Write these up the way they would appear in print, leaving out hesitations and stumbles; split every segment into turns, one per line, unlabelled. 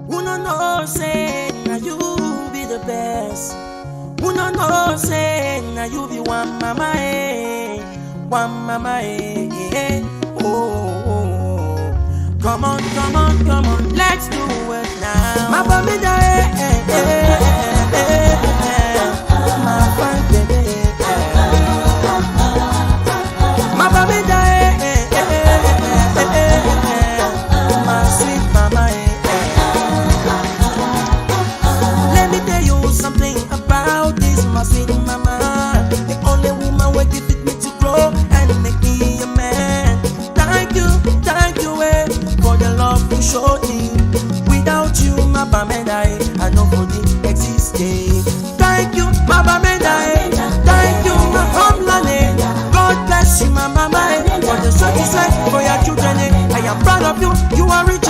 Who no know say now you be the best. Who no know say now you be one mama one mama oh. Come on, let's do it now. My baby my fine baby. My baby my sweet mama. Let me tell you something about this, my sweet mama. The only woman who give it me to grow and make me a man. Thank you, for the love you showed me. Without you, my bamenda, I know for the existing. Thank you, my bamenda. Thank you, my homeland. God bless you, my mama. For the short you say for your children, I am proud of you. You are rich, I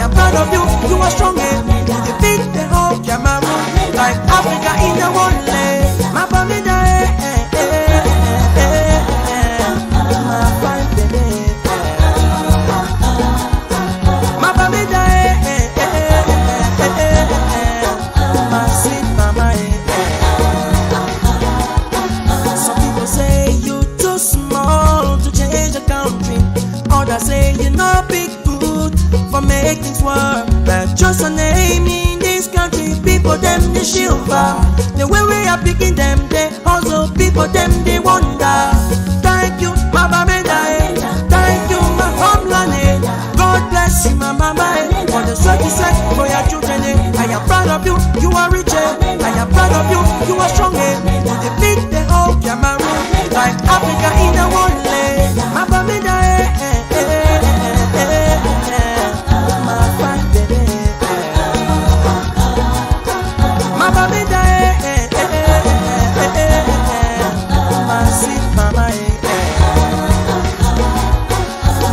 am proud of you. You are strong, you defeat the whole Cameroon like Africa in the one day. My bamenda, my fine baby. My bamenda, my sweet mama. Some people say you too small to change the country. Others say you not big good for making things work. But just a name in this country, people them they shiver. The way we are picking them, they also people them they wonder. Thank you, my bamenda. Thank you, my homeland. God bless you, my mama. For the sweat you said for your children, I am proud of you. You are rich, I am proud of you. You are strong, you defeat the whole Cameroon like Africa in the one day. My bamenda, my fine baby. My bamenda, my sweet mama.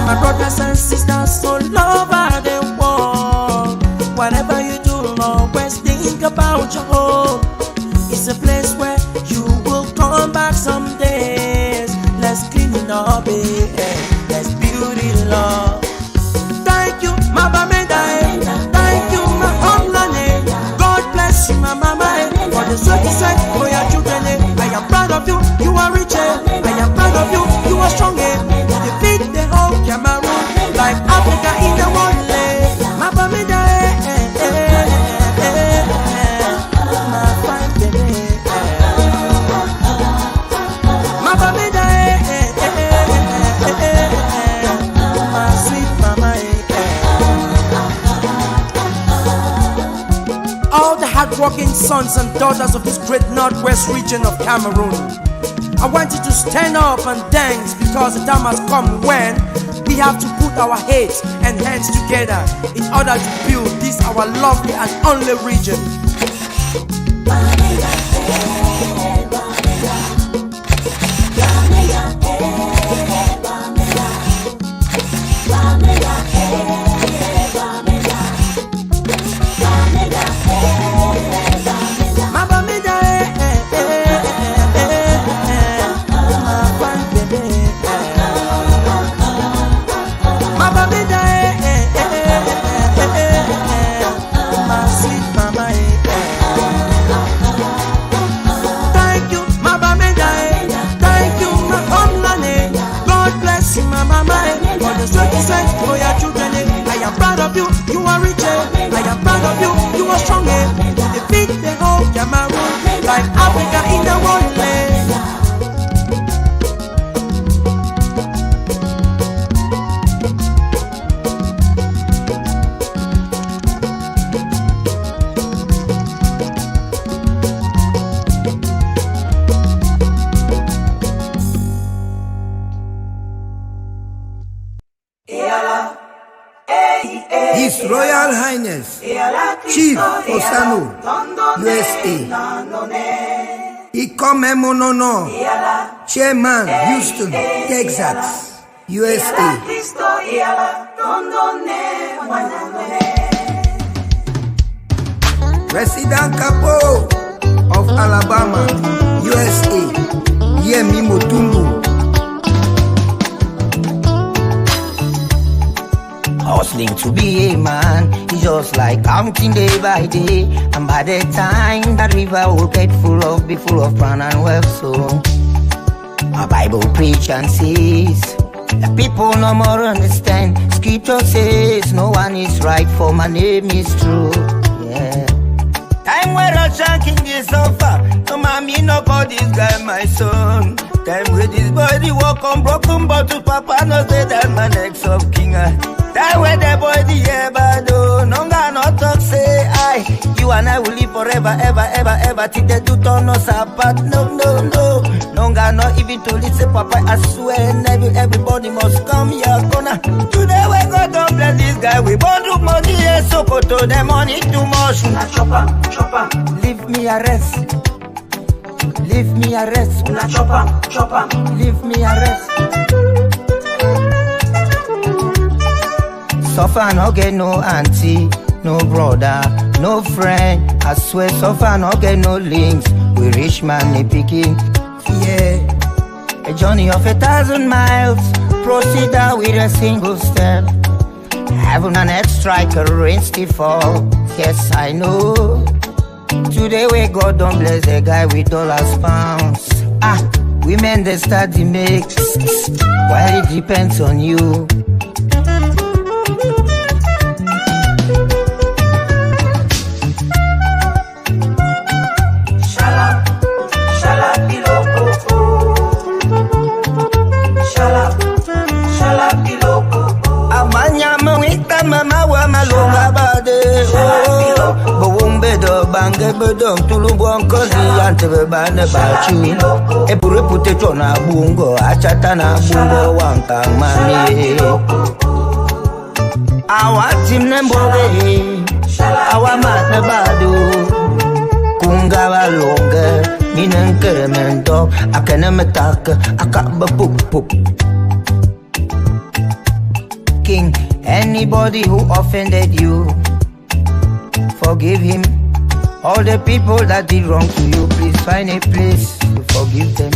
My brothers and sisters all over the world, whatever you do, always think about your home. It's a place where you will come back some days. Let's clean it up, let's build it up. Thank you, my bamenda. Thank you, my homeland. God bless you, my mama. For the sweat you said for your children, I am proud of you. You are rich, I am proud of you. You are strong, you defeat the whole Cameroon like Africa in the one day. My bamenda, my fine baby. My bamenda, my sweet mama. All the hard-working sons and daughters of this great northwest region of Cameroon, I want you to stand up and dance, because the time has come when we have to put our heads and hands together in order to build this our lovely and only region. For your children, I am proud of you. You are rich, I am proud of you. You are strong, you defeat the whole Cameroon like Africa in the one day.
His Royal Highness Chief Osano, USA. Ikome Monono, Chairman, Houston, Texas, USA. President Capo of Alabama, USA, Yemi Motumbu. Hustling to be a man is just like counting day by day. And by the time that river will get full of, be full of fun and wealth. So my Bible preach and says the people no more understand. Scripture says no one is right, for my name is true. Yeah. Time where Russian king is suffer. No mommy no call this guy my son. Time where this body walk on broken bottles, papa no say that my next of king. Time where the body ever do. No God no talk say I. You and I will live forever, ever, ever, ever. Till they do turn us apart. No, no, no. No God not even to listen, papa. I swear, everybody must come here corner. Today we go to bless this guy. We born to money and so go to the money too much. Chopper. Leave me a rest. Leave me a rest. Chopper. Leave me a rest. Suffer no get no auntie, no brother, no friend. I swear suffer no get no links. We rich man they picking. Yeah. A journey of 1,000 miles. Proceed out with a single step. Having an head striker rain still fall. Yes, I know. Today we God don't bless a guy with dollars, pounds. Women they start the mix. While it depends on you. Mama wa malonga bade Bowumbe do bange bedong tulubong kozi antebe bane bachu Epure pute chona bungo achata na bungo wankang mami Awa tim nemboge Awa matne badu Kunga walonge Minen keremento Akene metake Akaba pup King Anybody who offended you, forgive him. All the people that did wrong to you, please find a place to forgive them.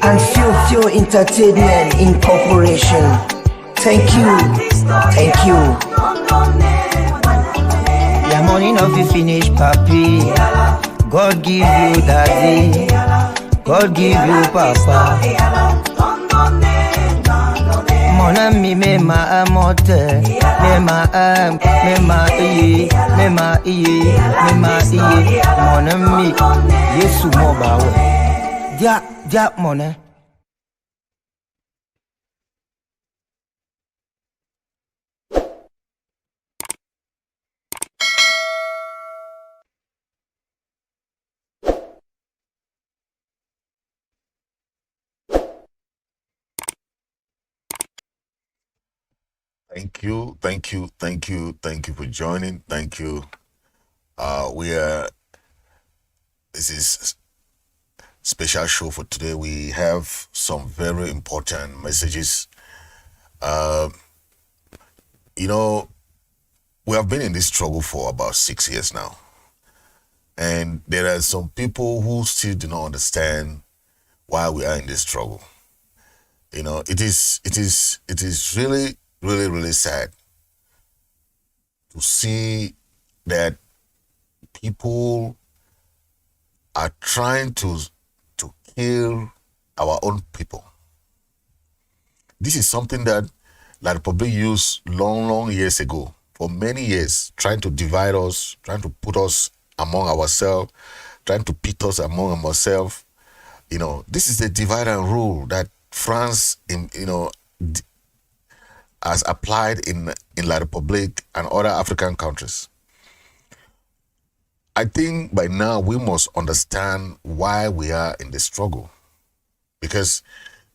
And Feel Entertainment Incorporation. Thank you. Your money not be finished, papi. God give you daddy. God give you papa. Mon ami me ma amote, me ma iye. Mon ami, Yesu mo bawe. Dia money.
Thank you for joining. Thank you. This is special show for today. We have some very important messages. We have been in this struggle for about 6 years now. And there are some people who still do not understand why we are in this struggle. It is really, really, really sad to see that people are trying to kill our own people. This is something that the Republic used long years ago, for many years, trying to divide us, trying to put us among ourselves, trying to pit us among ourselves. This is the divide and rule that France, has applied in La Republic and other African countries. I think by now we must understand why we are in the struggle. Because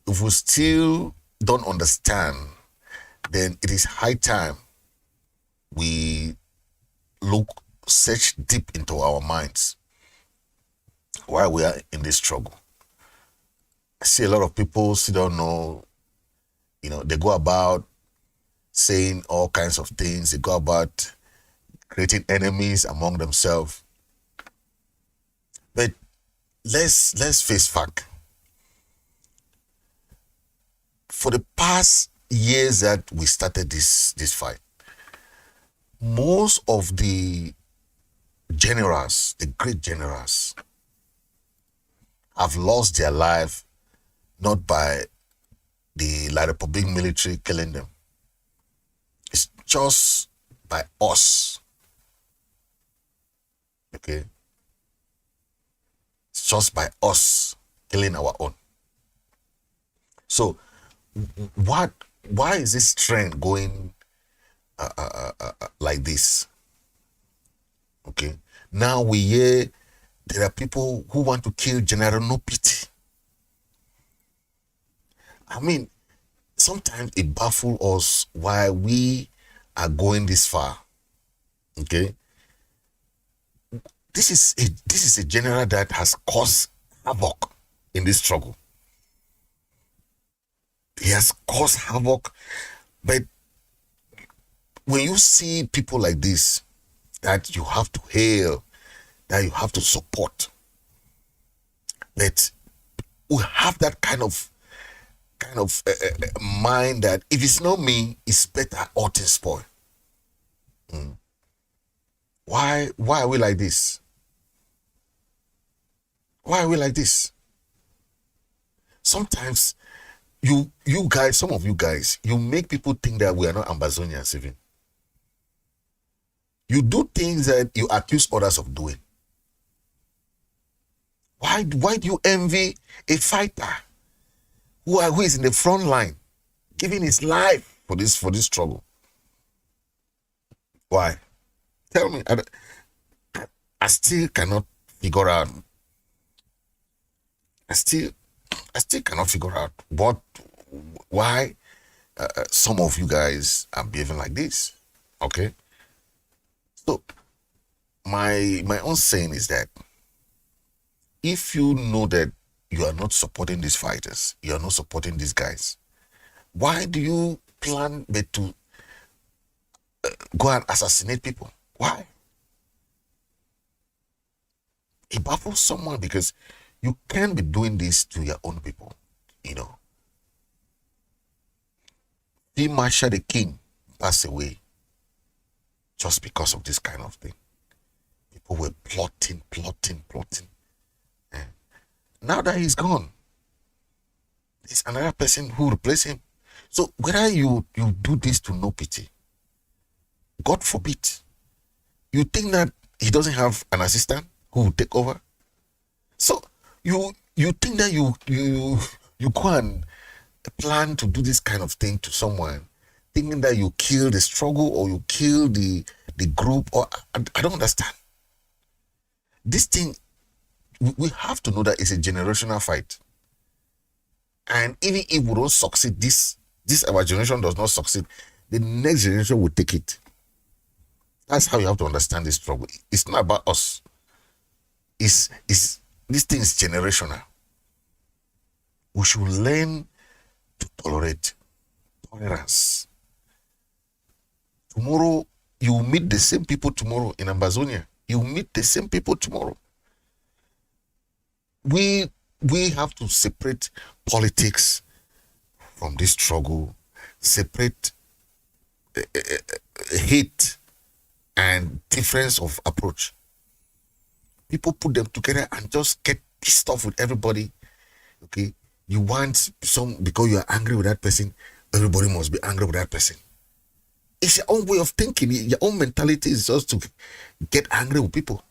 if we still don't understand, then it is high time we search deep into our minds. why we are in this struggle. I see a lot of people still don't know, they go about saying all kinds of things. They go about creating enemies among themselves. But let's face fact. For the past years that we started this fight, most of the generals, the great generals, have lost their life not by the La Republic military killing them. It's just by us. Okay? It's just by us killing our own. So, why is this trend going like this? Okay? Now we hear there are people who want to kill General No Pity. I mean, sometimes it baffles us why we are going this far. Okay? This is a general that has caused havoc in this struggle. He has caused havoc, but when you see people like this, that you have to hail, that you have to support, that we have that kind of mind that if it's not me, it's better all things spoil. Why are we like this? Why are we like this? Sometimes you guys, some of you guys, you make people think that we are not Ambazonians even. You do things that you accuse others of doing. Why do you envy a fighter who is in the front line, giving his life for this struggle? Why? Tell me. I still cannot figure out. I still cannot figure out why some of you guys are behaving like this. Okay. So my own saying is that if you know that you are not supporting these fighters, you are not supporting these guys, why do you plan to go and assassinate people? Why? It baffles someone because you can't be doing this to your own people, Field Marshal the King passed away just because of this kind of thing. People were plotting. Now that he's gone, there's another person who replaces him. So whether you do this to No Pity, God forbid, you think that he doesn't have an assistant who will take over? So you think that you go and plan to do this kind of thing to someone, thinking that you kill the struggle or you kill the group, or I don't understand. This thing, we have to know that it's a generational fight. And even if we don't succeed, this our generation does not succeed, the next generation will take it. That's how you have to understand this struggle. It's not about us. This thing is generational. We should learn to tolerate. Tolerance. Tomorrow, you will meet the same people tomorrow in Ambazonia. You will meet the same people tomorrow. We have to separate politics from this struggle, separate hate and difference of approach. People put them together and just get pissed off with everybody. Okay, you want because you are angry with that person, everybody must be angry with that person. It's your own way of thinking. Your own mentality is just to get angry with people.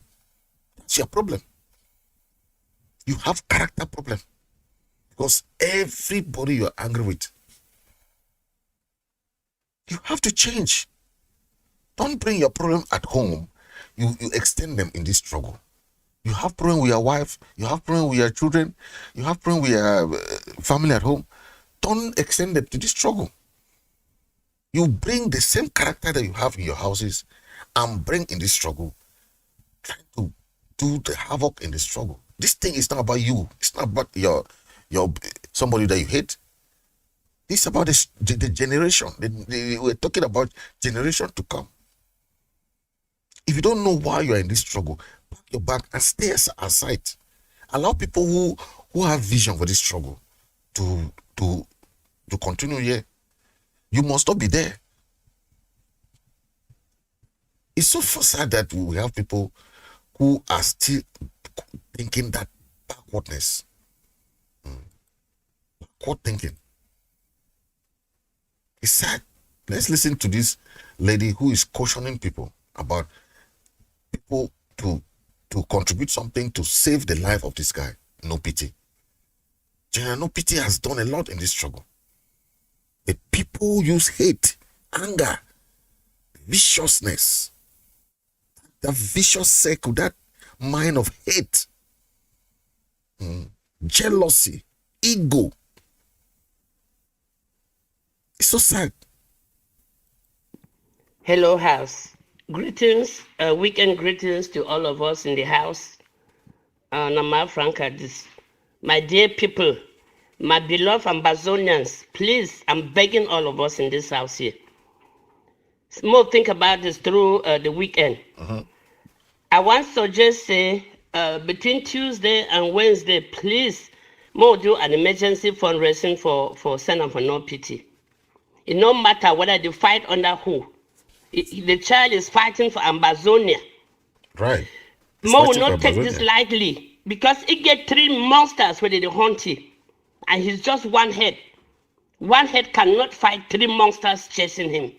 That's your problem. You have character problem because everybody you're angry with, you have to change. Don't bring your problem at home. You extend them in this struggle. You have problem with your wife. You have problem with your children. You have problem with your family at home. Don't extend them to this struggle. You bring the same character that you have in your houses and bring in this struggle, trying to do the havoc in the struggle. This thing is not about you. It's not about your somebody that you hate. It's about the generation. We're talking about generation to come. If you don't know why you are in this struggle, pack your bag and stay aside. Allow people who have vision for this struggle to continue here. You must not be there. It's so sad that we have people who are still thinking that backwardness. Backward thinking. It's sad. Let's listen to this lady who is cautioning people about people to contribute something to save the life of this guy. No pity. General No Pity has done a lot in this struggle. The people use hate, anger, viciousness, that vicious circle, that mind of hate, jealousy, ego. It's so sad.
Hello, house. Greetings, weekend greetings to all of us in the house. Nama Franca, my dear people, my beloved Ambazonians, please, I'm begging all of us in this house here. More think about this through the weekend. I want to just say, between Tuesday and Wednesday, please, more do an emergency fundraising for Center for No Pity. It no matter whether they fight under who. The child is fighting for Ambazonia.
Right.
Mo will not take this lightly because he get 3 monsters where they hunt him. And he's just one head. One head cannot fight 3 monsters chasing him.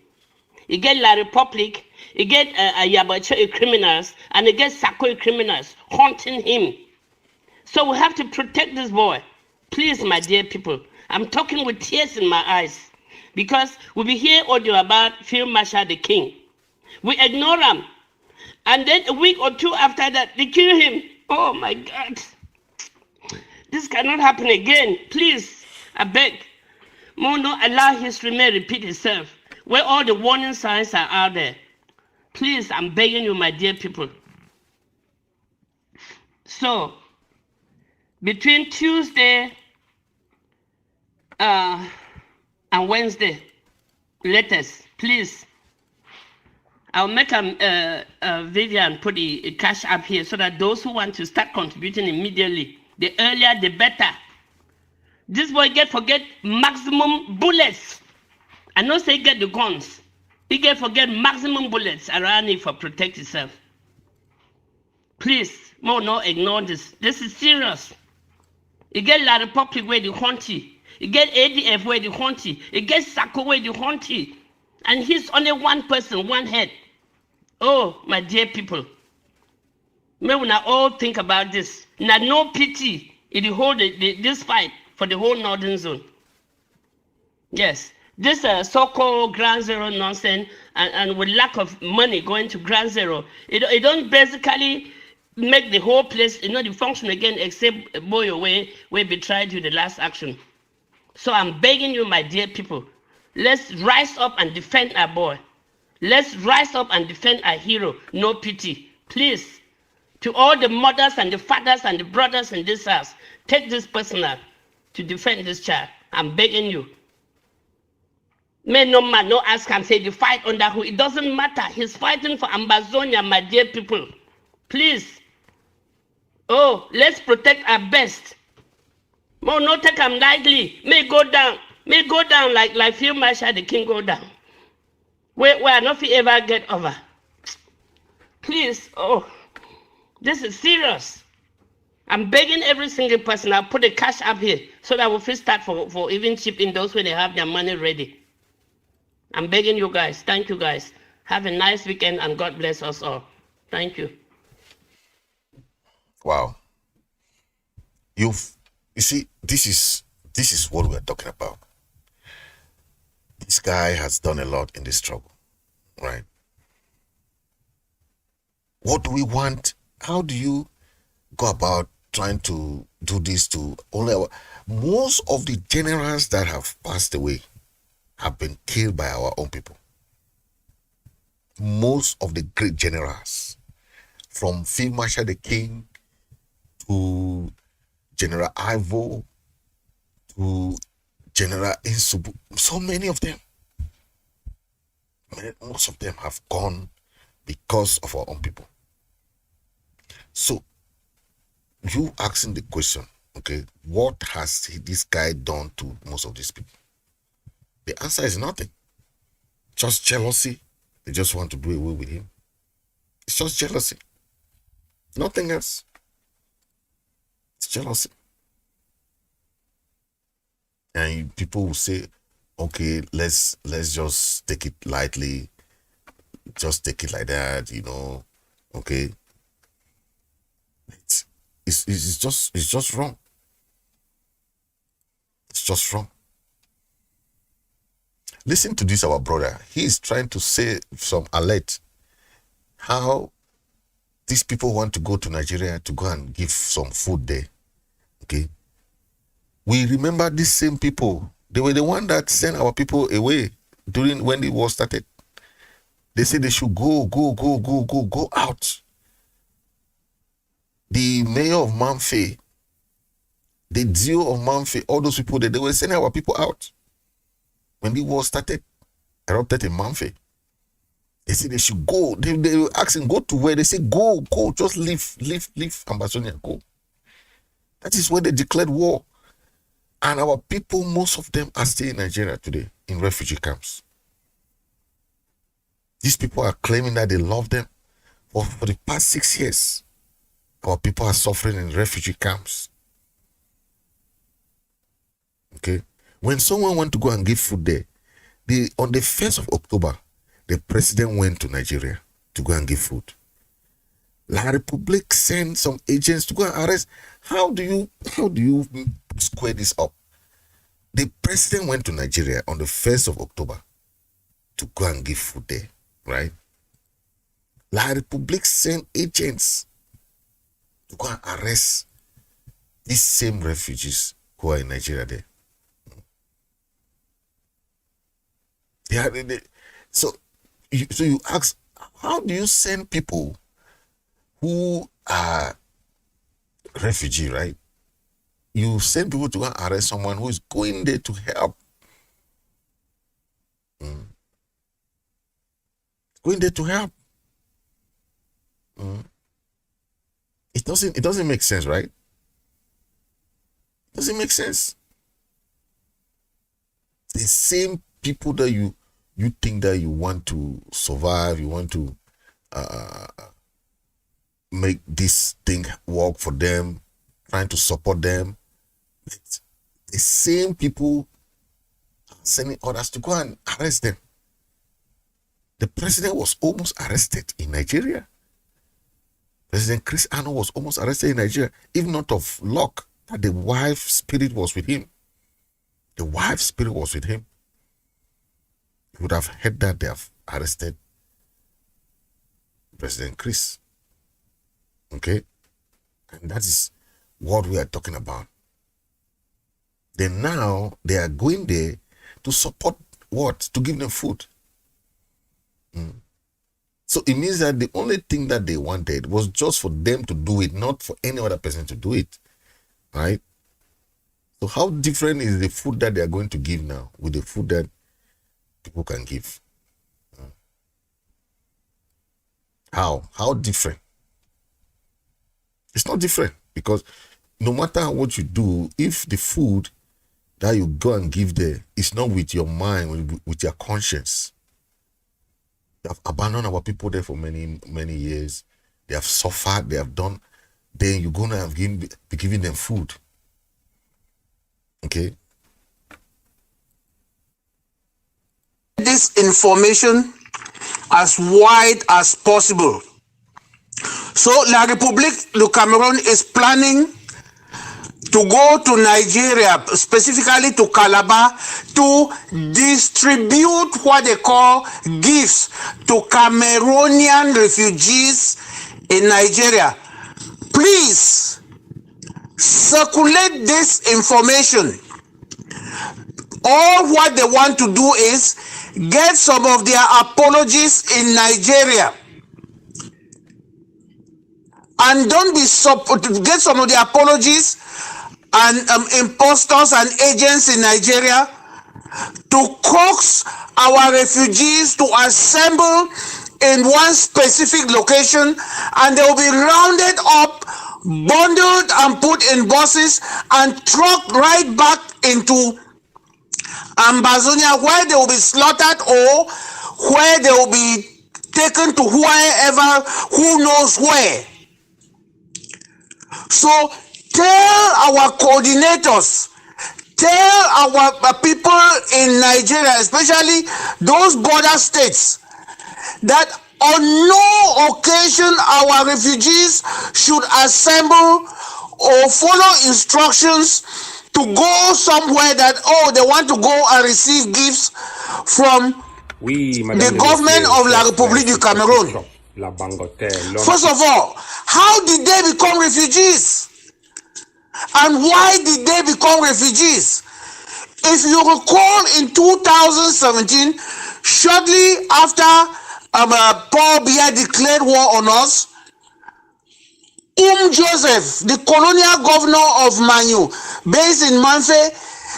He get La Republic, he get Yabacho criminals, and he get Sako criminals hunting him. So we have to protect this boy. Please, my dear people, I'm talking with tears in my eyes. Because we hear audio about Field Marshal the King. We ignore him. And then a week or 2 after that, they kill him. Oh my God. This cannot happen again. Please, I beg. Mono, allow history may repeat itself. Where all the warning signs are out there. Please, I'm begging you, my dear people. So, between Tuesday and Wednesday, letters, please. I'll make a video and put a cash up here so that those who want to start contributing immediately, the earlier the better. This boy forget maximum bullets. I not say get the guns. He forget maximum bullets around it for protect himself. Please, more no ignore this. This is serious. You get La Republic where the hunt you. You get ADF where the hunt you. You get Sako where the hunt you. And he's only one person, one head. Oh, my dear people. May we not all think about this. Now, no pity in the whole this fight for the whole northern zone. Yes, this so-called ground zero nonsense and with lack of money going to ground zero, it don't basically make the whole place, the function again, except boy away where betrayed you the last action. So I'm begging you, my dear people, let's rise up and defend our boy. Let's rise up and defend our hero. No pity. Please, to all the mothers and the fathers and the brothers in this house, take this personal to defend this child. I'm begging you. May no man no ask and say the fight under who. It doesn't matter. He's fighting for Ambazonia, my dear people. Please. Oh, let's protect our best. More not take him lightly. May go down. May go down like Field Marshal the King go down. Where not ever get over. Please, oh, this is serious. I'm begging every single person. I'll put the cash up here so that we'll start for even shipping those when they have their money ready. I'm begging you guys. Thank you guys. Have a nice weekend and God bless us all. Thank you.
Wow. You see, this is what we're talking about. This guy has done a lot in this struggle, right? What do we want? How do you go about trying to do this to all our... Most of the generals that have passed away have been killed by our own people. Most of the great generals, from Field Marshal the King to General Ivo, to General Insubu, so many of them. Most of them have gone because of our own people. So, you asking the question, okay, what has this guy done to most of these people? The answer is nothing. Just jealousy. They just want to do away with him. It's just jealousy. Nothing else. It's jealousy. And people will say, okay, let's just take it lightly. Just take it like that, okay. It's just wrong. It's just wrong. Listen to this, our brother. He is trying to say some alert how these people want to go to Nigeria to go and give some food there. Okay. We remember these same people. They were the one that sent our people away when the war started. They said they should go out. The mayor of Manfe, the CEO of Manfe, all those people, they were sending our people out. When the war started, erupted in Manfe, they said they should go. They were asking, go to where? They said, go, just leave Ambazonia, go. That is where they declared war. And our people, most of them are still in Nigeria today, in refugee camps. These people are claiming that they love them. For the past 6 years, our people are suffering in refugee camps. Okay? When someone wants to go and give food there, on the 1st of October, the president went to Nigeria to go and give food. La Republic sent some agents to go and arrest. How do you square this up? The president went to Nigeria on the 1st of October to go and give food there, right? La Republic sent agents to go and arrest these same refugees who are in Nigeria there. So you ask, how do you send people who are refugee, right? You send people to go and arrest someone who is going there to help. Going there to help. It doesn't make sense, right? It doesn't make sense. The same people that you think that you want to survive, you want to make this thing work for them, trying to support them. But the same people are sending others to go and arrest them. The president was almost arrested in Nigeria. President Chris Ano was almost arrested in Nigeria, if not of luck that the wife's spirit was with him. The wife's spirit was with him. You would have heard that they have arrested President Chris. Okay? And that is what we are talking about. Then now they are going there to support what? To give them food. So it means that the only thing that they wanted was just for them to do it, not for any other person to do it. Right? So how different is the food that they are going to give now with the food that people can give? How different? It's not different, because no matter what you do, if the food that you go and give there is not with your mind, with your conscience. They have abandoned our people there for many, many years. They have suffered, they have done. Then you're going to be giving them food. Okay?
This information as wide as possible. So La République du Cameroon is planning to go to Nigeria, specifically to Calabar, to distribute what they call gifts to Cameroonian refugees in Nigeria. Please circulate this information. All what they want to do is get some of their apologies in Nigeria. and don't be get some of the apologies and impostors and agents in Nigeria to coax our refugees to assemble in one specific location, and they will be rounded up, bundled and put in buses and trucked right back into Ambazonia, where they will be slaughtered or where they will be taken to wherever, who knows where. So tell our coordinators, tell our people in Nigeria, especially those border states, that on no occasion our refugees should assemble or follow instructions to go somewhere that, oh, they want to go and receive gifts from the government of La République du Cameroon. First of all, how did they become refugees? And why did they become refugees? If you recall, in 2017, shortly after Paul Biya declared war on us, Joseph, the colonial governor of Manu, based in Manfe,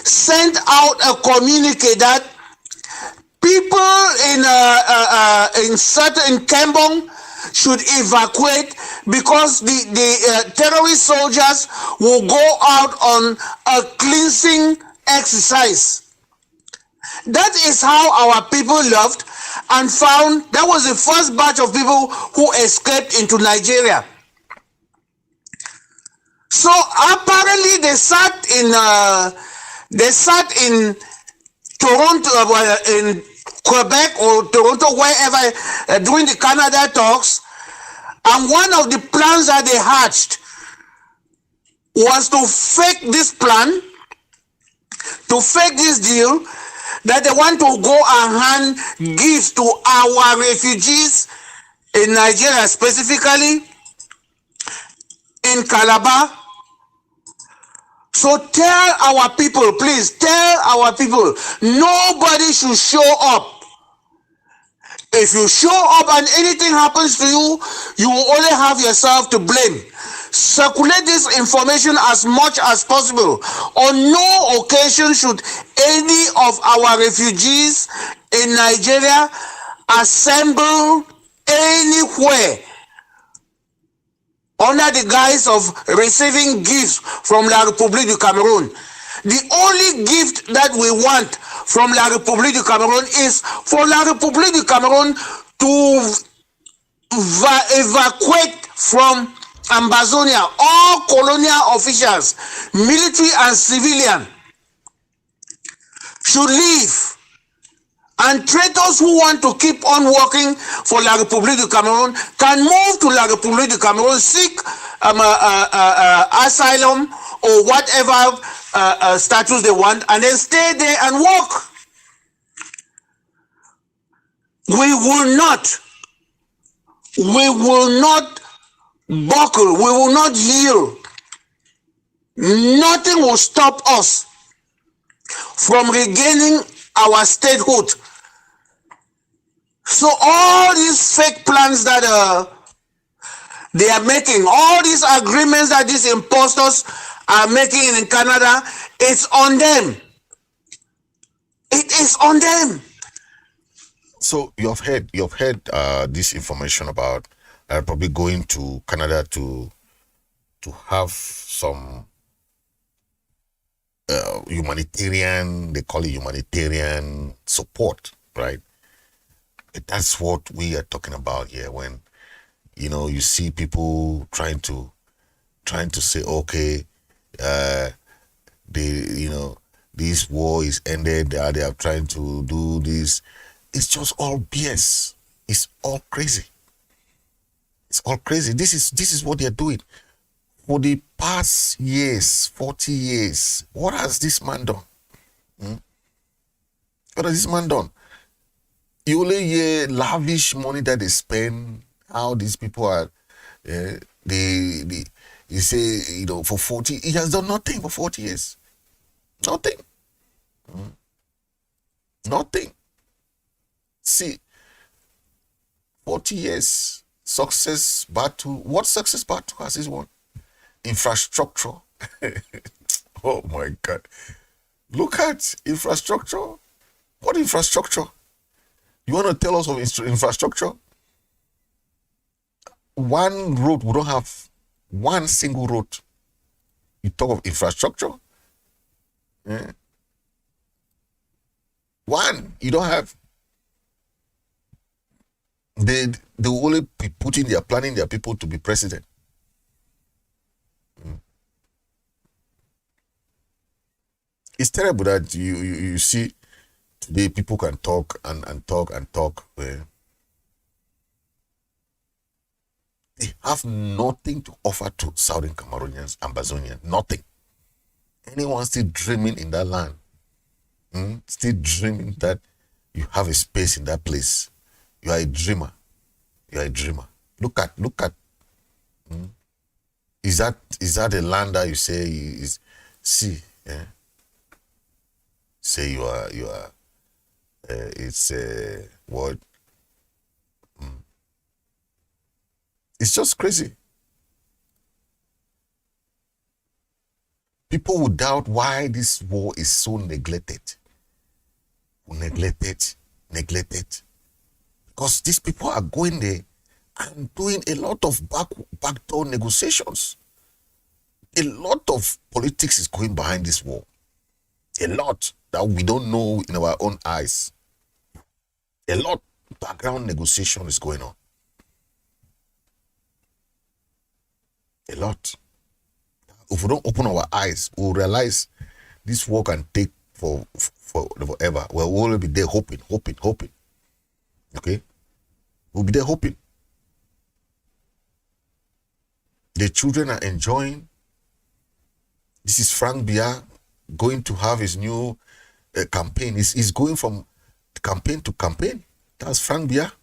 sent out a communique that people in certain Kembong should evacuate because the terrorist soldiers will go out on a cleansing exercise. That is how our people left and found. That was the first batch of people who escaped into Nigeria. So apparently they sat in Toronto, in Quebec or Toronto, wherever, during the Canada talks, and one of the plans that they hatched was to fake this plan, to fake this deal, that they want to go and hand gifts to our refugees in Nigeria, specifically in Calabar. So tell our people, please, tell our people, nobody should show up. If you show up and anything happens to you, you will only have yourself to blame. Circulate this information as much as possible. On no occasion should any of our refugees in Nigeria assemble anywhere under the guise of receiving gifts from La République du Cameroon. The only gift that we want from La République du Cameroon is for La République du Cameroon to evacuate from Ambazonia all colonial officials, military and civilian, should leave. And traitors who want to keep on working for La République du Cameroon can move to La République du Cameroon, seek asylum or whatever status they want, and then stay there and work. We will not buckle, we will not yield. Nothing will stop us from regaining our statehood. So all these fake plans that they are making, all these agreements that these impostors are making in Canada, it's on them. It is on them.
So you've heard this information about probably going to Canada to have some humanitarian, they call it humanitarian support, right? That's what we are talking about here. When you see people trying to say, okay, this war is ended, they are trying to do this. It's just all BS. It's all crazy. It's all crazy. This is what they're doing. For the past years, 40 years, what has this man done? What has this man done? You only hear lavish money that they spend, how these people are, they say, for 40, he has done nothing for 40 years. Nothing. Nothing. See, 40 years, Success battle. What success battle has this one? Infrastructure. Oh my God. Look at infrastructure. What infrastructure? You want to tell us of infrastructure? One road, we don't have one single road. You talk of infrastructure? Yeah. One, you don't have. They will only be planning their people to be president. It's terrible that you see today people can talk and talk and talk. They have nothing to offer to Southern Cameroonians, Ambazonians, nothing. Anyone still dreaming in that land, still dreaming that you have a space in that place. You are a dreamer. You are a dreamer. Look at. Is that a land that you say is see? Yeah? Say you are. It's a what? It's just crazy. People would doubt why this war is so neglected. Neglected. Because these people are going there and doing a lot of backdoor negotiations. A lot of politics is going behind this war. A lot that we don't know in our own eyes. A lot of background negotiation is going on. A lot. If we don't open our eyes, we'll realize this war can take for forever. We'll only be there hoping. Okay? We'll be there hoping. The children are enjoying. This is Frank Biya going to have his new campaign. He's going from campaign to campaign. That's Frank Biya.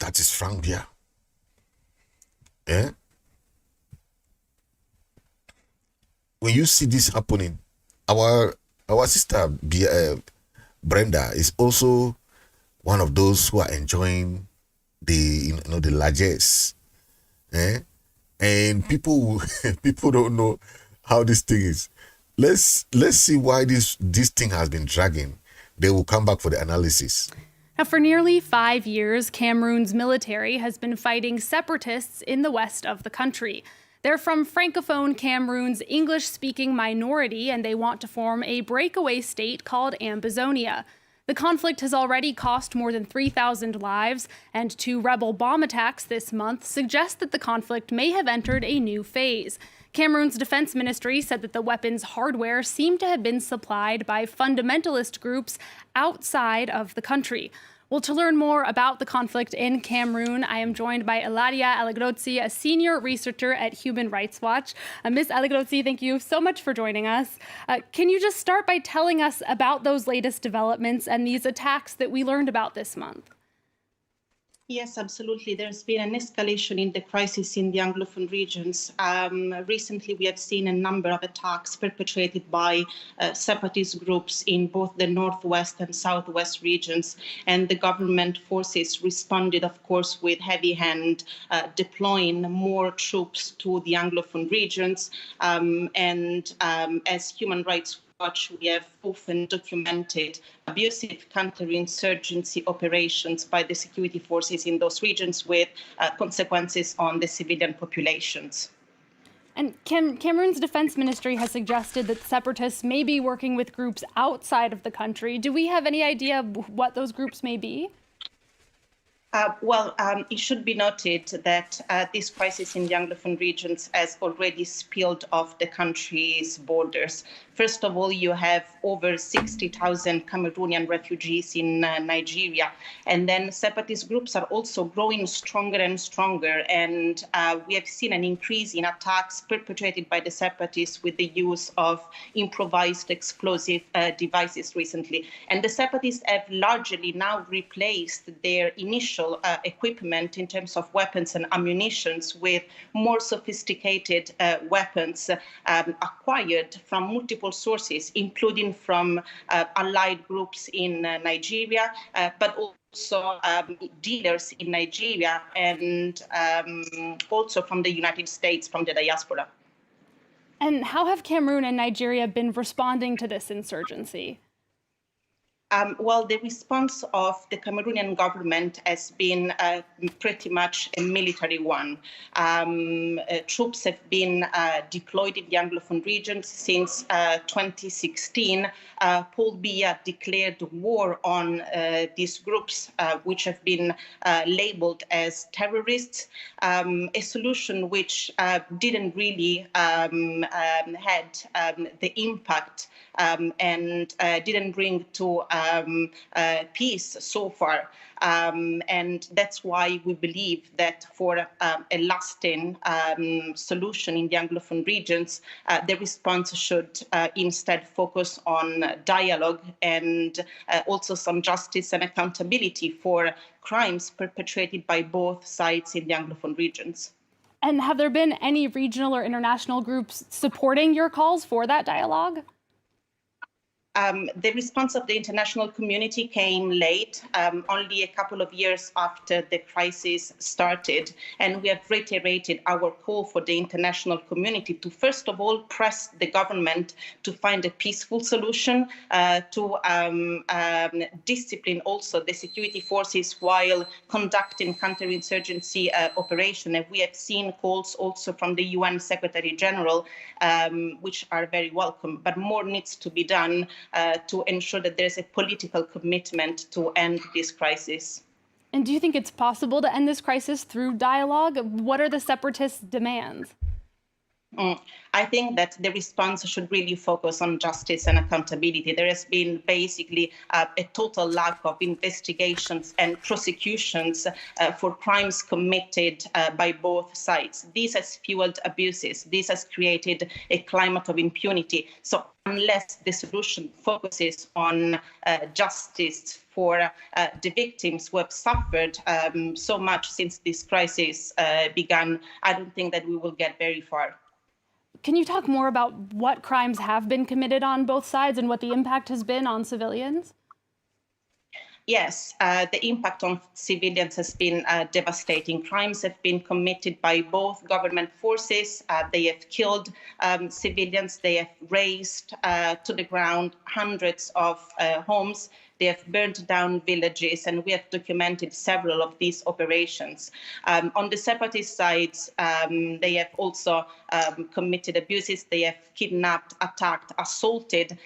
That is Frank Biya. Yeah? When you see this happening, our sister Brenda is also one of those who are enjoying the largesse. Eh? And people don't know how this thing is. Let's see why this thing has been dragging. They will come back for the analysis.
Now, for nearly 5 years, Cameroon's military has been fighting separatists in the west of the country. They're from Francophone Cameroon's English-speaking minority, and they want to form a breakaway state called Ambazonia. The conflict has already cost more than 3,000 lives, and 2 rebel bomb attacks this month suggest that the conflict may have entered a new phase. Cameroon's defense ministry said that the weapons hardware seemed to have been supplied by fundamentalist groups outside of the country. Well, to learn more about the conflict in Cameroon, I am joined by Eladia Alagrotzi, a senior researcher at Human Rights Watch. Ms. Alagrotzi, thank you so much for joining us. Can you just start by telling us about those latest developments and these attacks that we learned about this month?
Yes, absolutely. There's been an escalation in the crisis in the Anglophone regions. Recently, we have seen a number of attacks perpetrated by separatist groups in both the northwest and southwest regions. And the government forces responded, of course, with heavy hand, deploying more troops to the Anglophone regions. As Human Rights Watch, we have often documented abusive counterinsurgency operations by the security forces in those regions with consequences on the civilian populations.
And Cameroon's defense ministry has suggested that separatists may be working with groups outside of the country. Do we have any idea what those groups may be?
It should be noted that this crisis in the Anglophone regions has already spilled off the country's borders. First of all, you have over 60,000 Cameroonian refugees in Nigeria, and then separatist groups are also growing stronger and stronger, and we have seen an increase in attacks perpetrated by the separatists with the use of improvised explosive devices recently. And the separatists have largely now replaced their initial equipment in terms of weapons and ammunitions with more sophisticated weapons acquired from multiple sources, including from allied groups in Nigeria, but also dealers in Nigeria, and also from the United States, from the diaspora.
And how have Cameroon and Nigeria been responding to this insurgency?
The response of the Cameroonian government has been pretty much a military one. Troops have been deployed in the Anglophone regions since 2016. Paul Biya declared war on these groups, which have been labeled as terrorists, a solution which didn't really had the impact and didn't bring to peace so far. And that's why we believe that for a lasting solution in the Anglophone regions, the response should instead focus on dialogue and also some justice and accountability for crimes perpetrated by both sides in the Anglophone regions.
And have there been any regional or international groups supporting your calls for that dialogue?
The response of the international community came late, only a couple of years after the crisis started. And we have reiterated our call for the international community to, first of all, press the government to find a peaceful solution, to discipline also the security forces while conducting counterinsurgency operation. And we have seen calls also from the UN Secretary General, which are very welcome, but more needs to be done to ensure that there's a political commitment to end this crisis.
And do you think it's possible to end this crisis through dialogue? What are the separatists' demands?
I think that the response should really focus on justice and accountability. There has been basically a total lack of investigations and prosecutions for crimes committed by both sides. This has fueled abuses. This has created a climate of impunity. So unless the solution focuses on justice for the victims who have suffered so much since this crisis began, I don't think that we will get very far.
Can you talk more about what crimes have been committed on both sides and what the impact has been on civilians?
Yes, the impact on civilians has been devastating. Crimes have been committed by both government forces. They have killed civilians. They have razed to the ground hundreds of homes. They have burned down villages, and we have documented several of these operations. On the separatist sides, they have also committed abuses. They have kidnapped, attacked, assaulted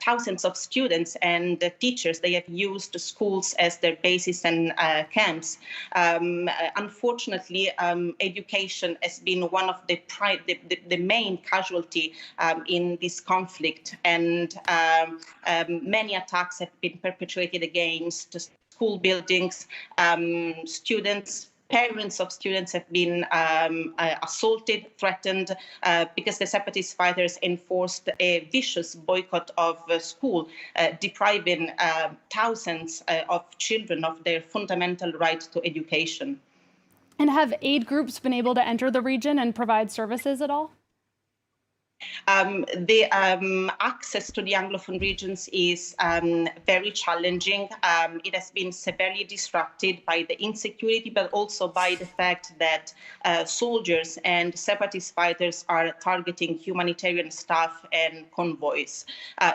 thousands of students and teachers. They have used schools as their bases and camps. Unfortunately, education has been one of the main casualty in this conflict, and many attacks have been perpetrated against school buildings. Students, parents of students have been assaulted, threatened, because the separatist fighters enforced a vicious boycott of school, depriving thousands of children of their fundamental right to education.
And have aid groups been able to enter the region and provide services at all?
The access to the Anglophone regions is very challenging. It has been severely disrupted by the insecurity, but also by the fact that soldiers and separatist fighters are targeting humanitarian staff and convoys.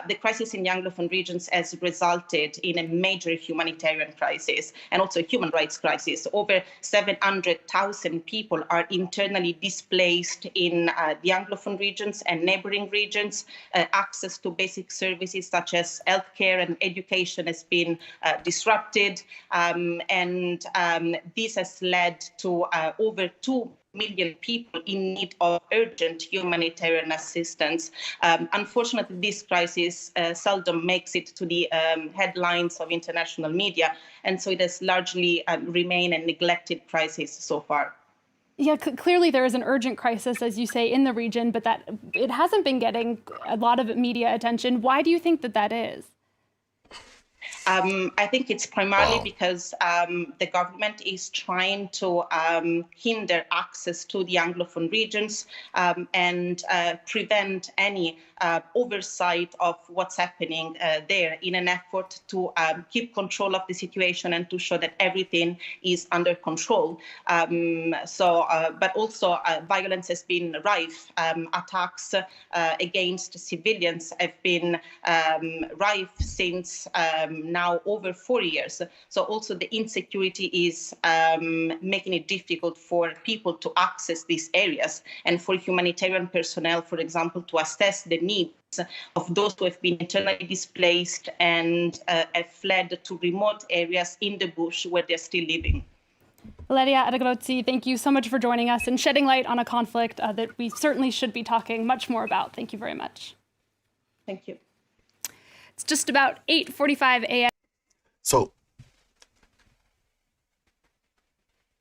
The crisis in the Anglophone regions has resulted in a major humanitarian crisis and also a human rights crisis. Over 700,000 people are internally displaced in the Anglophone regions, and and neighboring regions. Access to basic services such as healthcare and education has been disrupted, and this has led to over 2 million people in need of urgent humanitarian assistance. Unfortunately, this crisis seldom makes it to the headlines of international media, and so it has largely remained a neglected crisis so far.
Yeah, clearly there is an urgent crisis, as you say, in the region, but that it hasn't been getting a lot of media attention. Why do you think that is?
I think it's primarily because the government is trying to hinder access to the Anglophone regions and prevent any oversight of what's happening there in an effort to keep control of the situation and to show that everything is under control. But also violence has been rife. Attacks against civilians have been rife since now over 4 years. So also the insecurity is making it difficult for people to access these areas and for humanitarian personnel, for example, to assess the needs of those who have been internally displaced and have fled to remote areas in the bush where they're still living.
Valeria Aragrozzi, thank you so much for joining us and shedding light on a conflict that we certainly should be talking much more about. Thank you very much.
Thank you.
It's just about 8:45 a.m.
So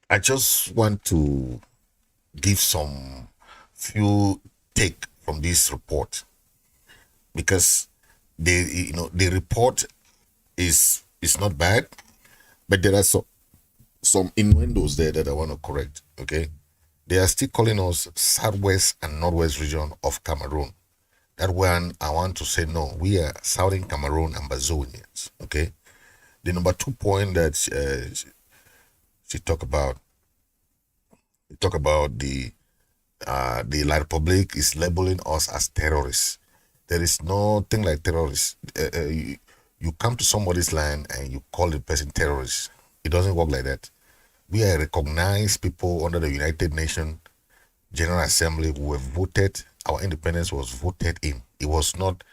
I just want to give some few take from this report, because the report is not bad, but there are some innuendos there that I want to correct. Okay, they are still calling us Southwest and Northwest region of Cameroon. That one, I want to say no. We are Southern Cameroon Ambazonians. Okay. The number 2 point that she talked about the La Republic is labeling us as terrorists. There is nothing like terrorists. You come to somebody's land and you call the person terrorist. It doesn't work like that. We are recognized people under the United Nations General Assembly who have voted. Our independence was voted in. It was not,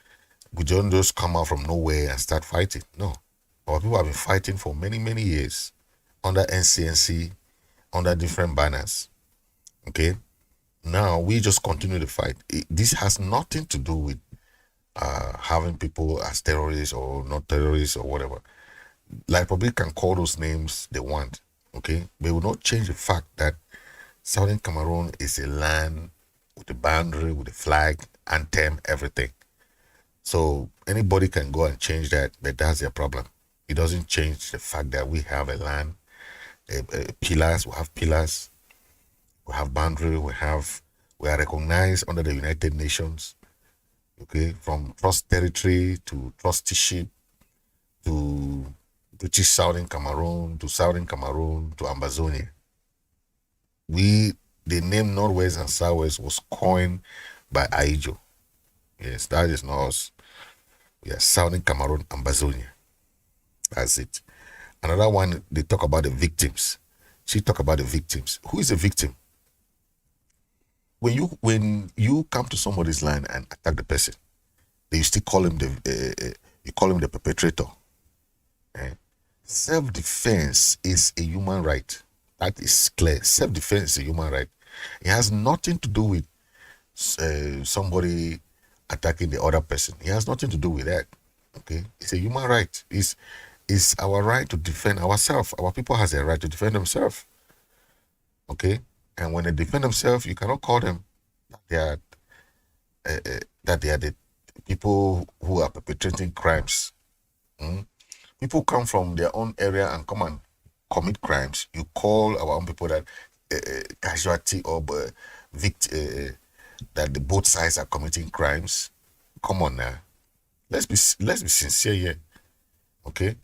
we don't just come out from nowhere and start fighting. No. Our people have been fighting for many, many years under NCNC, under different banners. Okay? Now, we just continue the fight. This has nothing to do with having people as terrorists or not terrorists or whatever. Like, Republic can call those names they want. Okay? They will not change the fact that Southern Cameroon is a land with a boundary, with a flag, anthem, everything. So anybody can go and change that, but that's their problem. It doesn't change the fact that we have a land, pillars, we have pillars, we have boundary, we are recognized under the United Nations, okay, from trust territory to trusteeship to British Southern Cameroon to Ambazonia. The name Northwest and Southwest was coined by Aijo. Yes, that is not us. We are Southern Cameroon, Ambazonia. That's it. Another one, they talk about the victims. She talk about the victims. Who is a victim? When you come to somebody's land and attack the person, you still call him the perpetrator. Self-defense is a human right. That is clear. Self-defense is a human right. It has nothing to do with somebody attacking the other person. It has nothing to do with that. Okay, it's a human right. It's our right to defend ourselves. Our people has a right to defend themselves. Okay, and when they defend themselves, you cannot call them that they are the people who are perpetrating crimes. People come from their own area and come and commit crimes. You call our own people that casualty or that the both sides are committing crimes. Come on now, let's be sincere here. Okay,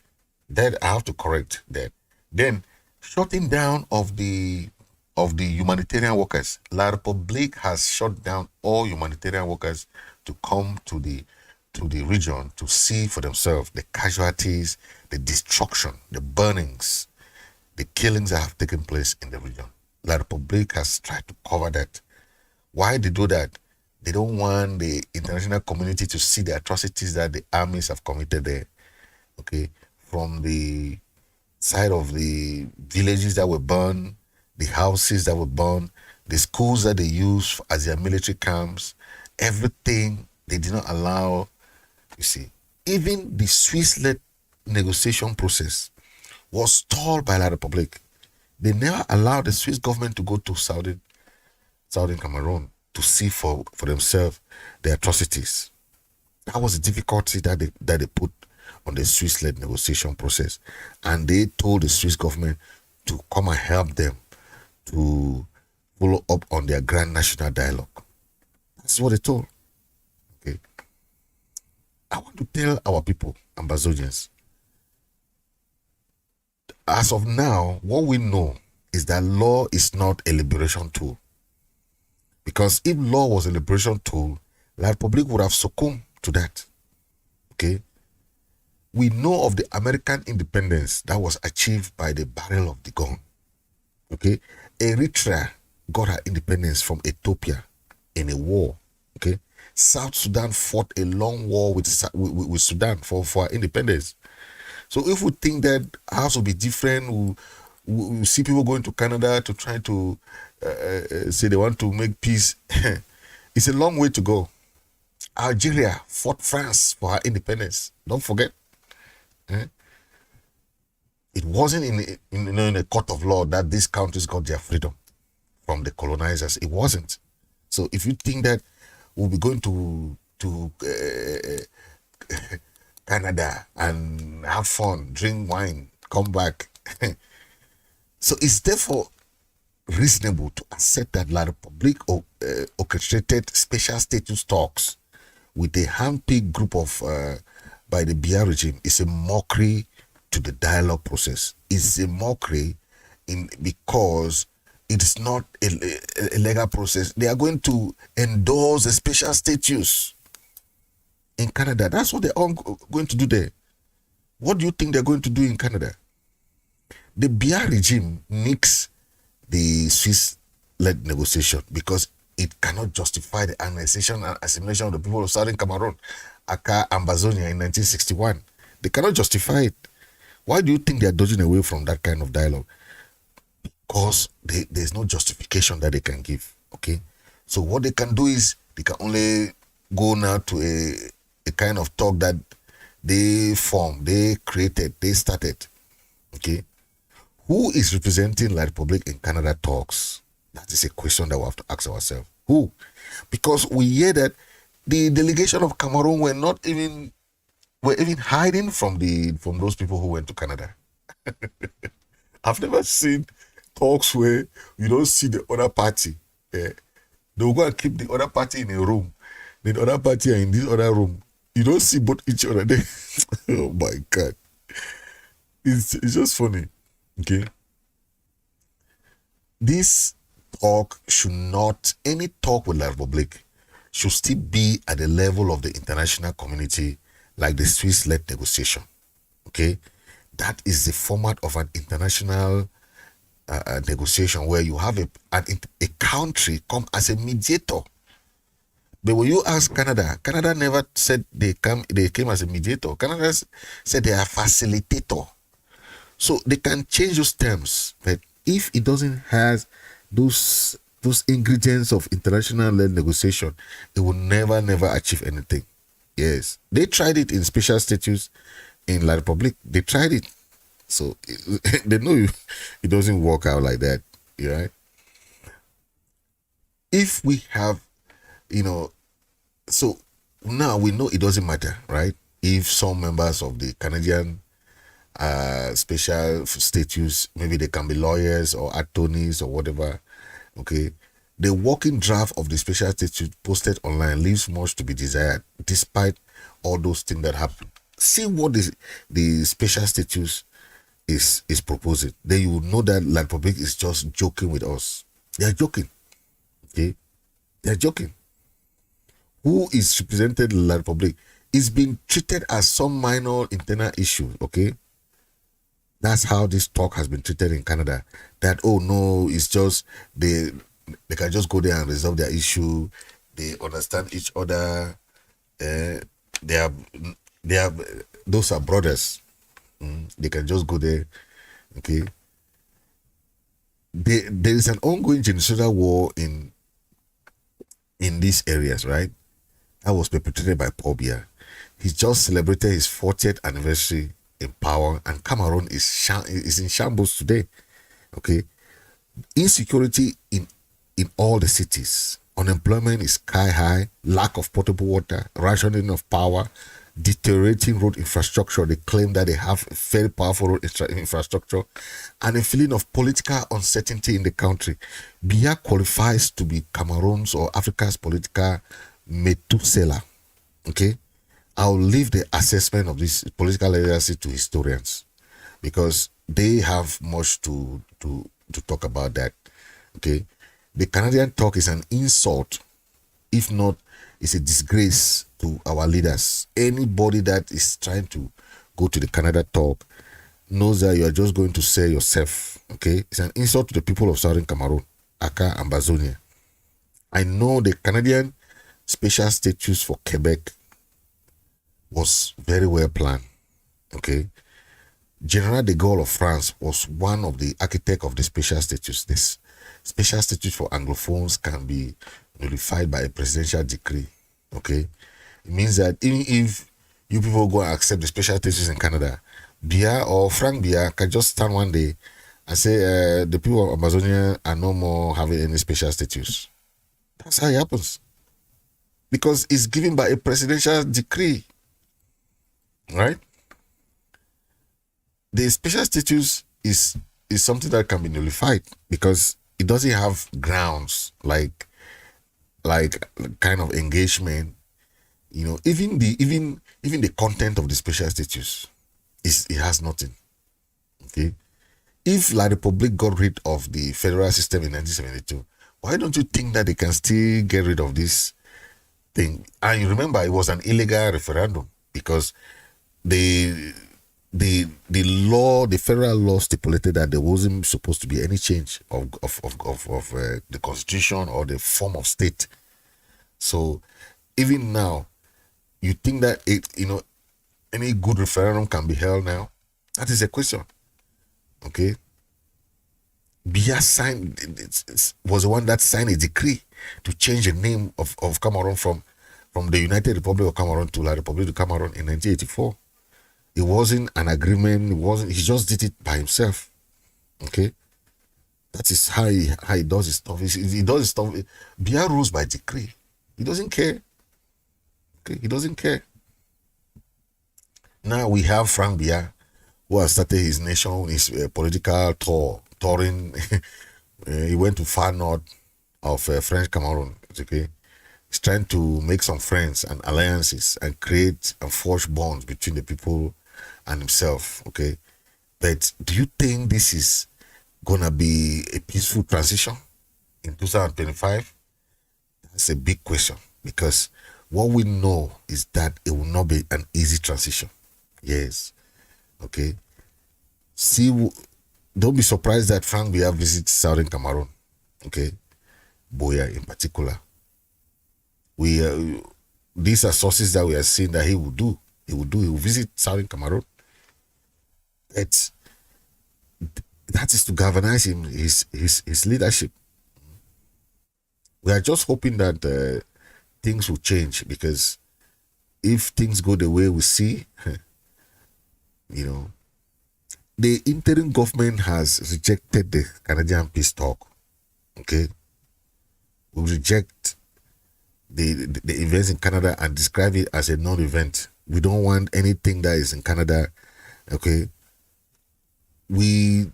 that I have to correct that. Then shutting down of the humanitarian workers. La Republique has shut down all humanitarian workers to come to the region to see for themselves the casualties, the destruction, the burnings, the killings that have taken place in the region. La Republique has tried to cover that. Why they do that? They don't want the international community to see the atrocities that the armies have committed there. Okay, from the side of the villages that were burned, the houses that were burned, the schools that they used as their military camps, everything they did not allow. You see, even the Swiss-led negotiation process was stalled by La Republic. They never allowed the Swiss government to go to Southern Cameroon to see for themselves the atrocities. That was the difficulty that they put on the Swiss-led negotiation process. And they told the Swiss government to come and help them to follow up on their grand national dialogue. That's what they told. Okay. I want to tell our people, Ambazonians, as of now, what we know is that law is not a liberation tool. Because if law was a liberation tool, La Republic would have succumbed to that. Okay? We know of the American independence that was achieved by the barrel of the gun. Okay? Eritrea got her independence from Ethiopia in a war. Okay? South Sudan fought a long war with Sudan for our independence. So if we think that ours will be different, we see people going to Canada to try to say they want to make peace. It's a long way to go. Algeria fought France for her independence. Don't forget. It wasn't in a court of law that these countries got their freedom from the colonizers. It wasn't. So if you think that we'll be going to Canada and have fun, drink wine, come back. So it's therefore reasonable to accept that La Republic orchestrated special status talks with a handpicked group of by the Biya regime is a mockery to the dialogue process. It's a mockery because it is not a legal process. They are going to endorse a special status in Canada. That's what they're all going to do there. What do you think they're going to do in Canada? The Biya regime needs the Swiss-led negotiation because it cannot justify the annexation and assimilation of the people of Southern Cameroon, aka Ambazonia in 1961. They cannot justify it. Why do you think they are dodging away from that kind of dialogue? Because there's no justification that they can give. Okay, so what they can do is they can only go now to a kind of talk that they formed, they created, they started. Okay, who is representing La Republic in Canada talks? That is a question that we have to ask ourselves. Who? Because we hear that the delegation of Cameroon were even hiding from those people who went to Canada. I've never seen talks where you don't see the other party. They'll go and keep the other party in a room. The other party are in this other room. You don't see both each other there. Oh my God. It's just funny. Okay. This talk should not, any talk with La Republic should still be at the level of the international community, like the Swiss-led negotiation. Okay. That is the format of an international negotiation where you have a country come as a mediator. But when you ask Canada never said they came as a mediator. Canada said they are facilitator. So they can change those terms, but if it doesn't have those ingredients of international negotiation, it will never achieve anything. Yes, they tried it in special status in La Republic. They tried it, so they know it doesn't work out like that, right? If we have, so now we know it doesn't matter, right? If some members of the Canadian special status, maybe they can be lawyers or attorneys or whatever. Okay, the working draft of the special statute posted online leaves much to be desired, despite all those things that happen. See what the special status is proposing. Then you will know that La Republic is just joking with us. They are joking. Okay, they are joking. Who is represented in La Republic is being treated as some minor internal issue. Okay. That's how this talk has been treated in Canada. That, oh no, it's just they can just go there and resolve their issue. they understand each other. They are those are brothers. They can just go there. Okay. There is an ongoing genocidal war in these areas, right? That was perpetrated by Paul Biya. He just celebrated his 40th anniversary in power, and Cameroon is in shambles today. Okay. Insecurity in all the cities. Unemployment is sky high, lack of potable water, rationing of power, deteriorating road infrastructure. They claim that they have a very powerful road infrastructure, and a feeling of political uncertainty in the country. Biya qualifies to be Cameroon's or Africa's political Methuselah. Okay, I'll leave the assessment of this political legacy to historians, because they have much to talk about that. Okay, the Canadian talk is an insult, if not, it's a disgrace to our leaders. Anybody that is trying to go to the Canada talk knows that you are just going to sell yourself. Okay, it's an insult to the people of Southern Cameroon, Aka, Ambazonia. I know the Canadian special status for Quebec was very well planned. Okay, General de Gaulle of France was one of the architects of the special status. This special status for Anglophones can be nullified by a presidential decree. Okay, it means that even if you people go and accept the special status in Canada, Biya or Frank Biya can just stand one day and say the people of Ambazonia are no more having any special status. That's how it happens, because it's given by a presidential decree, right? The special status is something that can be nullified because it doesn't have grounds like kind of engagement. You know, even the content of the special status it has nothing. Okay, if La Republique got rid of the federal system in 1972, why don't you think that they can still get rid of this thing? And you remember, it was an illegal referendum because the federal law stipulated that there wasn't supposed to be any change of the constitution or the form of state. So even now, you think that any good referendum can be held now? That is a question. Okay. Biya was the one that signed a decree to change the name of Cameroon from the United Republic of Cameroon to La Republique of Cameroon in 1984. It wasn't an agreement. He just did it by himself. Okay. That is how he does his stuff. He does his stuff. Biya rules by decree. He doesn't care. Okay. He doesn't care. Now we have Frank Biya, who has started his political touring. He went to far north of French Cameroon. Okay. He's trying to make some friends and alliances and create and forge bonds between the people and himself. Okay. But do you think this is gonna be a peaceful transition in 2025? That's a big question, because what we know is that it will not be an easy transition. Yes. Okay. Don't be surprised that Frank Biya visits Southern Cameroon. Okay. Boya in particular. These are sources that we are seeing that he will do. He will visit Southern Cameroon. That is to galvanize him, his leadership. We are just hoping that things will change, because if things go the way we see, the interim government has rejected the Canadian peace talk. Okay, we reject the events in Canada and describe it as a non-event. We don't want anything that is in Canada. Okay, we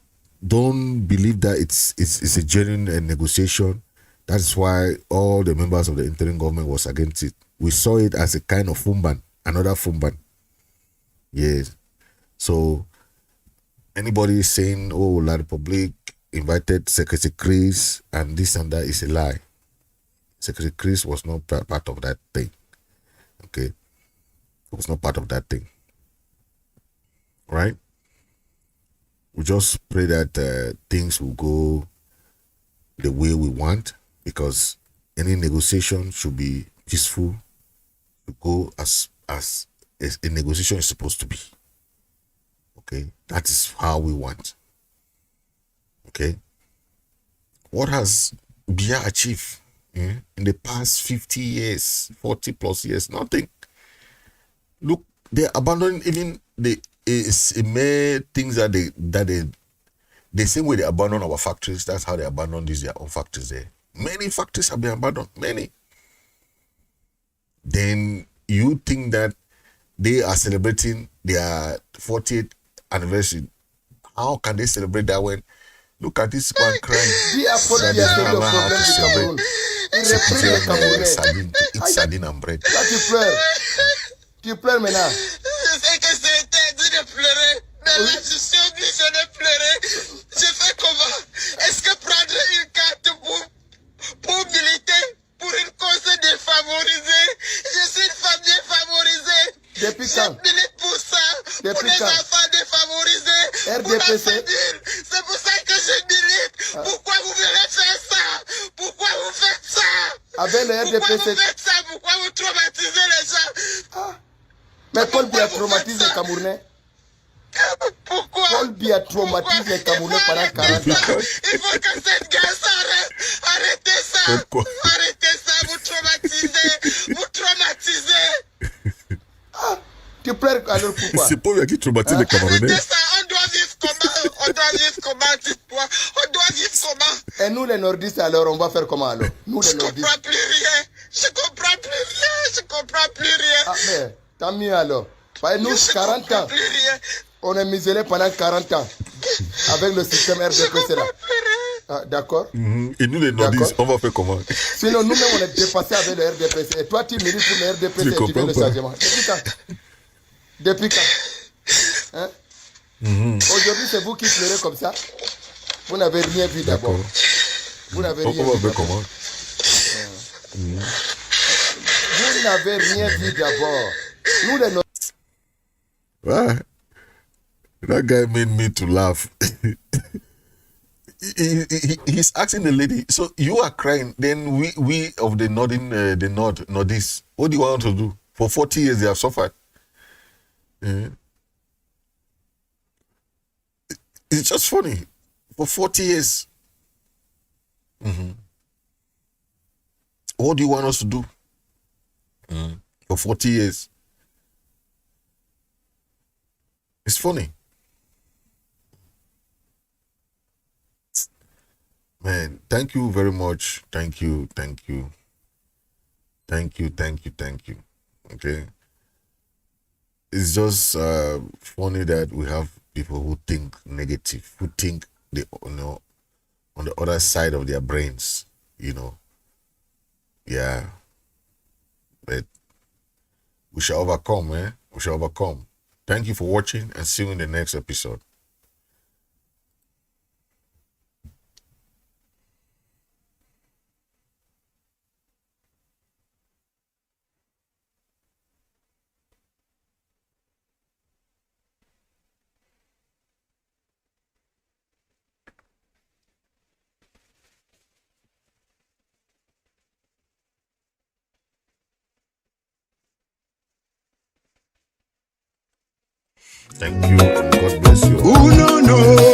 don't believe that it's a genuine negotiation. That's why all the members of the interim government was against it. We saw it as a kind of Fumban, another Fumban. Yes. So anybody saying, oh, La Republique invited Secretary Chris and this and that is a lie. Secretary Chris was not part of that thing. Okay. It was not part of that thing. Right? We just pray that things will go the way we want, because any negotiation should be peaceful, to go as a negotiation is supposed to be. Okay, that is how we want. Okay, what has Biya achieved in the past 50 years, 40 plus years? Nothing. Look, they abandon even the mere things that they the same way they abandon our factories. That's how they abandon their own factories there. Many factories have been abandoned. Many. Then you think that they are celebrating their 40th anniversary. How can they celebrate that when look at this man crying? That they don't know how to celebrate. Sardine to eat sardine and bread.
Là, tu pleures maintenant.
Je sais que c'est interdit de pleurer, mais là je suis obligé de pleurer. Je fais comment? Est-ce que prendre une carte pour militer pour une cause défavorisée? Je suis une femme défavorisée.
Depuis
Je
quand?
milite pour ça, pour
Depuis
les
quand?
enfants défavorisés, pour la
RDPC.
famille. C'est pour ça que je milite. Pourquoi vous voulez faire ça? Pourquoi vous faites ça?
Avec le
Pourquoi
RDPC.
vous faites ça? Pourquoi vous traumatisez les gens?
Mais Paul Biya traumatise les Camerounais.
Pourquoi?
Paul Biya traumatise les Camerounais pendant 40 ans.
Il faut que cette guerre s'arrête. Arrêtez ça.
Pourquoi?
Arrêtez ça. Vous traumatisez. Vous traumatisez.
Tu pleures alors pourquoi?
C'est pas lui qui traumatise les Camerounais.
Arrêtez ça. On doit vivre comment? On doit vivre comment? Dites-moi. On doit vivre comment?
Et nous les nordistes alors, on va faire comment alors? Nous les
Je
nordistes.
comprends plus rien. Je comprends plus rien. Je comprends plus rien.
Ah mais, tant mieux alors. Parce que nous,
Je
40
comprends
ans,
plus rien.
on est muselé pendant 40 ans. Avec le système
Je
RDPC
comprends
là.
plus rien.
Ah, d'accord?
Et nous les nordistes, on va faire comment?
Sinon, nous-mêmes, on est dépassés avec le RDPC. Et toi, tu milites pour le RDPC
Je
et tu veux
comprends
le
pas.
changement. Depuis quand? Depuis quand? Hein? Aujourd'hui, c'est vous qui pleurez comme ça. Vous n'avez rien vu d'abord.
D'accord.
Vous n'avez
On
rien
va
vu
faire
d'abord.
comment?
Vous n'avez rien vu d'abord. Nous, les
Ah, that guy made me to laugh. He's asking the lady, so you are crying, then we of the northeast, what do you want to do? For 40 years they have suffered. It's just funny. For 40 years. What do you want us to do? For 40 years. It's funny. Man, thank you very much. Thank you. Okay. It's just funny that we have people who think negative, who think they on the other side of their brains, Yeah. But we shall overcome, man. We shall overcome. Thank you for watching and see you in the next episode. Thank you and God bless you.
Ooh, no.